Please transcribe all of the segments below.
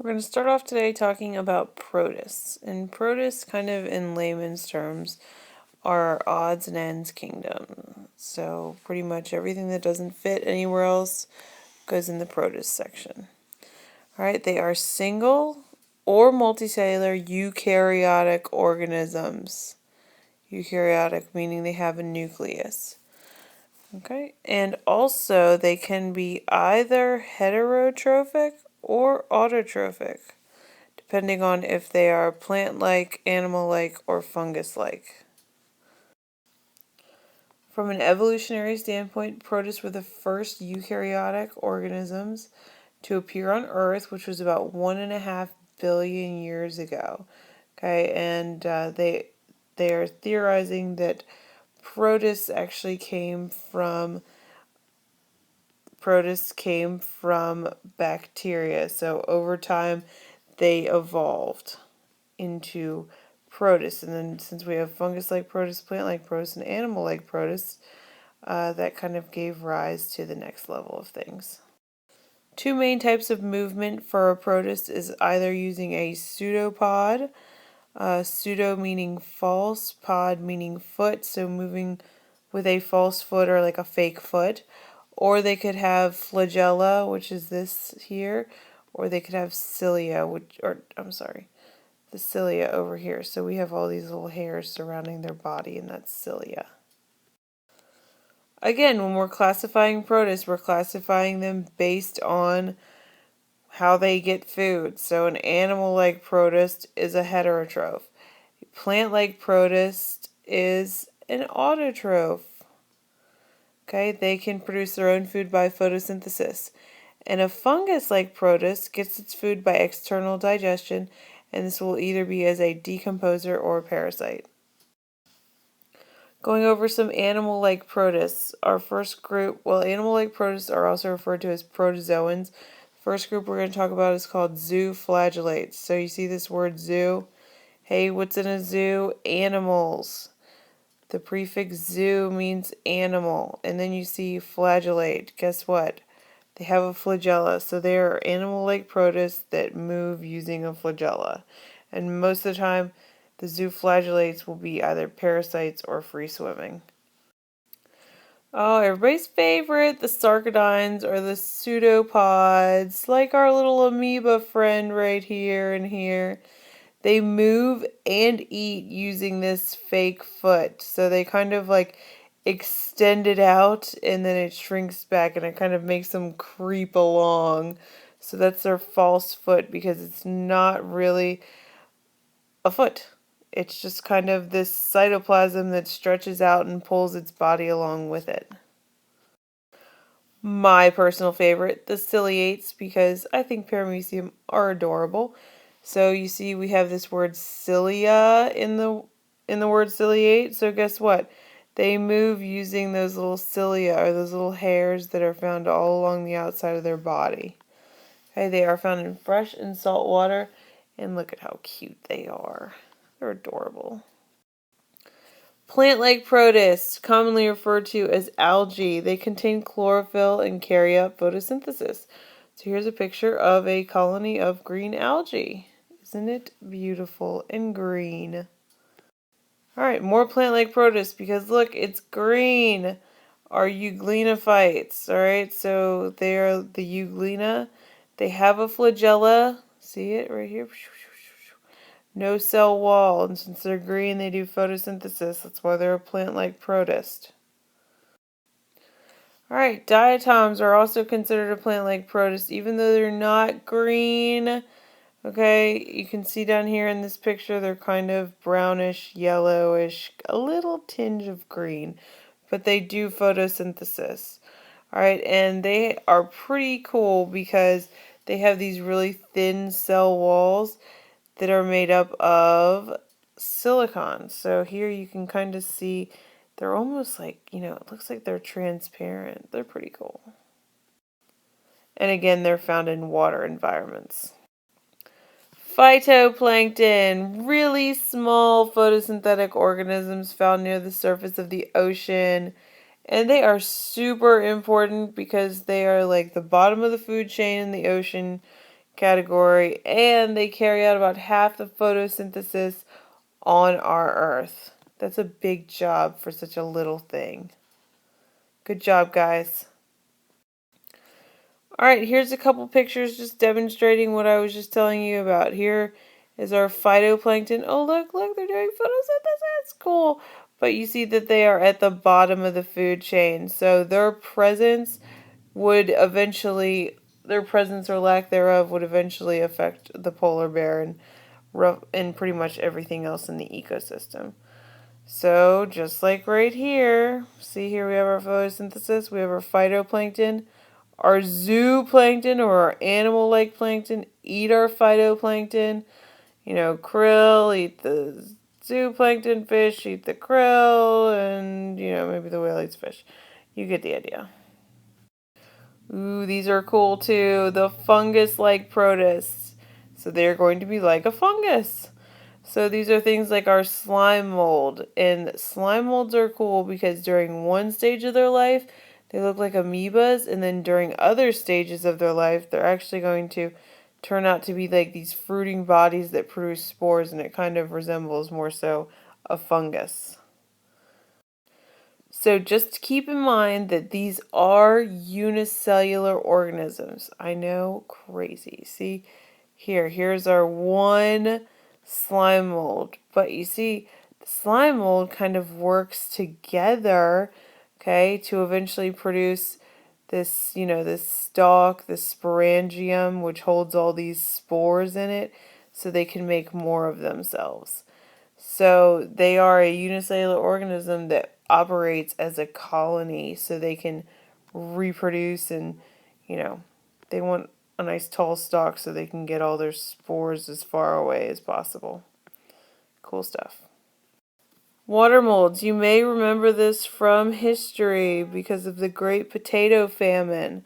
We're going to start off today talking about protists. And protists, kind of in layman's terms, are odds and ends kingdom. So pretty much everything that doesn't fit anywhere else goes in the protist section. Alright, they are single or multicellular eukaryotic organisms. Eukaryotic meaning they have a nucleus. Okay, and also they can be either heterotrophic or autotrophic, depending on if they are plant-like, animal-like, or fungus-like. From an evolutionary standpoint, protists were the first eukaryotic organisms to appear on Earth, which was about 1.5 billion years ago. Okay, and they are theorizing that protists came from bacteria. So over time, they evolved into protists. And then since we have fungus-like protists, plant-like protists, and animal-like protists, that kind of gave rise to the next level of things. Two main types of movement for a protist is either using a pseudopod, pseudo meaning false, pod meaning foot, so moving with a false foot or like a fake foot, or they could have flagella, which is this here, or they could have cilia, the cilia over here. So we have all these little hairs surrounding their body, and that's cilia. Again, when we're classifying protists, we're classifying them based on how they get food. So an animal-like protist is a heterotroph. A plant-like protist is an autotroph. Okay, they can produce their own food by photosynthesis. And a fungus-like protist gets its food by external digestion, and this will either be as a decomposer or a parasite. Going over some animal-like protists. Our first group, well, animal-like protists are also referred to as protozoans. First group we're going to talk about is called zooflagellates. So you see this word zoo? Hey, what's in a zoo? Animals. The prefix zoo means animal. And then you see flagellate. Guess what? They have a flagella. So they are animal-like protists that move using a flagella. And most of the time, the zooflagellates will be either parasites or free-swimming. Oh, everybody's favorite, the sarcodines or the pseudopods, like our little amoeba friend right here and here. They move and eat using this fake foot. So they kind of like extend it out and then it shrinks back and it kind of makes them creep along. So that's their false foot because it's not really a foot. It's just kind of this cytoplasm that stretches out and pulls its body along with it. My personal favorite, the ciliates, because I think Paramecium are adorable. So you see we have this word cilia in the word ciliate. So guess what? They move using those little cilia or those little hairs that are found all along the outside of their body. Okay, they are found in fresh and salt water, and look at how cute they are. They're adorable. Plant-like protists, commonly referred to as algae, they contain chlorophyll and carry out photosynthesis. So here's a picture of a colony of green algae. Isn't it beautiful and green? Alright, more plant-like protists because look, it's green. Are euglenophytes. Alright, so they are the euglena. They have a flagella. See it right here? No cell wall, and since they're green, they do photosynthesis. That's why they're a plant-like protist. Alright, diatoms are also considered a plant-like protist, even though they're not green. Okay, you can see down here in this picture, they're kind of brownish, yellowish, a little tinge of green, but they do photosynthesis. Alright, and they are pretty cool because they have these really thin cell walls that are made up of silicon. So here you can kind of see they're almost like, it looks like they're transparent. They're pretty cool. And again, they're found in water environments. Phytoplankton, really small photosynthetic organisms found near the surface of the ocean. And they are super important because they are like the bottom of the food chain in the ocean. category, and they carry out about half the photosynthesis on our Earth. That's a big job for such a little thing. Good job, guys. Alright, here's a couple pictures just demonstrating what I was just telling you about. Here is our phytoplankton. Oh, look, they're doing photosynthesis. It's cool. But you see that they are at the bottom of the food chain. So their presence or lack thereof would eventually affect the polar bear and pretty much everything else in the ecosystem. So, just like right here, see here we have our photosynthesis, we have our phytoplankton. Our zooplankton or our animal-like plankton eat our phytoplankton. You know, krill eat the zooplankton, fish eat the krill, and, you know, maybe the whale eats fish. You get the idea. Ooh, these are cool too. The fungus-like protists. So they're going to be like a fungus. So these are things like our slime mold. And slime molds are cool because during one stage of their life, they look like amoebas, and then during other stages of their life, they're actually going to turn out to be like these fruiting bodies that produce spores, and it kind of resembles more so a fungus. So just keep in mind that these are unicellular organisms. I know, crazy. See, here's our one slime mold. But you see, the slime mold kind of works together, okay, to eventually produce this, this stalk, this sporangium, which holds all these spores in it, so they can make more of themselves. So they are a unicellular organism that operates as a colony, so they can reproduce, and, they want a nice tall stalk so they can get all their spores as far away as possible. Cool stuff. Water molds. You may remember this from history because of the Great Potato Famine.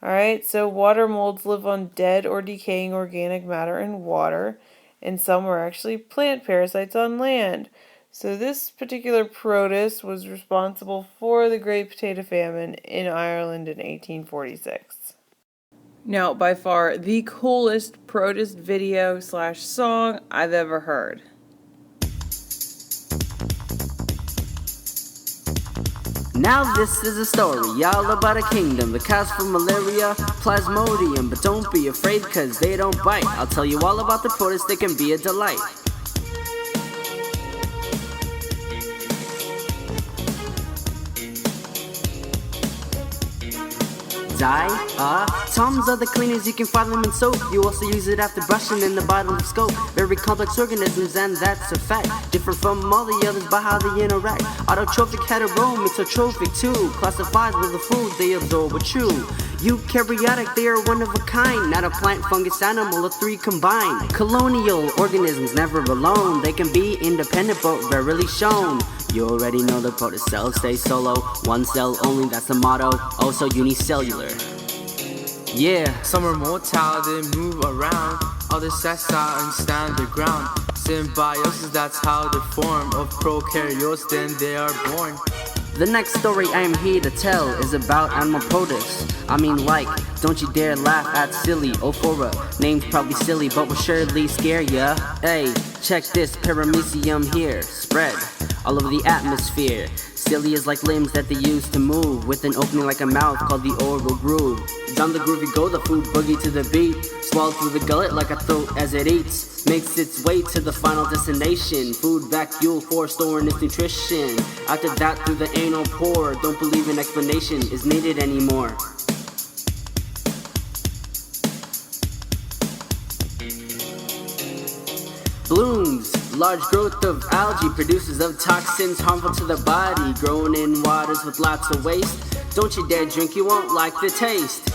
Alright, so water molds live on dead or decaying organic matter in water, and some are actually plant parasites on land. So this particular protist was responsible for the Great Potato Famine in Ireland in 1846. Now, by far, the coolest protist video/song I've ever heard. Now this is a story, all about a kingdom that caused for malaria, plasmodium. But don't be afraid, cause they don't bite. I'll tell you all about the protists, they can be a delight. Toms are the cleaners, you can find them in soap. You also use it after brushing in the bottle of scope. Very complex organisms, and that's a fact. Different from all the others by how they interact. Autotrophic, hetero, mixotrophic too. Classifies with the food they absorb or chew. Eukaryotic, they are one of a kind. Not a plant, fungus, animal, or three combined. Colonial organisms never alone. They can be independent but rarely shown. You already know the protist cells stay solo. One cell only, that's the motto. Also unicellular. Yeah. Some are motile, they move around. Others sessile and stand the ground. Symbiosis, that's how they form. Of prokaryotes, then they are born. The next story I am here to tell is about animal protists. Don't you dare laugh at silly Ophora. Name's probably silly, but will surely scare ya. Hey, check this paramecium here. Spread all over the atmosphere. Cilia is like limbs that they use to move, with an opening like a mouth called the oral groove. Down the groove you go, the food boogie to the beat. Swallowed through the gullet like a throat as it eats. Makes its way to the final destination. Food vacuole for storing its nutrition. After that through the anal pore. Don't believe an explanation is needed anymore. Blooms. Large growth of algae produces of toxins harmful to the body. Grown in waters with lots of waste. Don't you dare drink, you won't like the taste.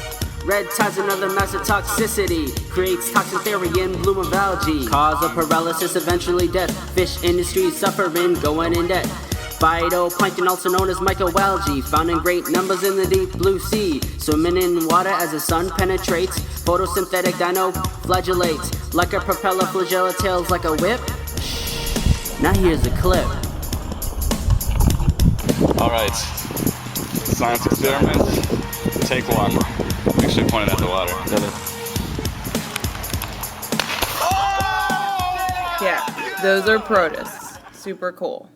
Red tide's another massive toxicity. Creates toxin theory in bloom of algae. Cause of paralysis, eventually death. Fish industry suffering, going in debt. Phytoplankton, also known as microalgae, found in great numbers in the deep blue sea. Swimming in water as the sun penetrates. Photosynthetic dino flagellates. Like a propeller, flagella tails like a whip. Now here's a clip. Alright, science experiment, take one. Make sure you point it at the water. Yeah, those are protists. Super cool.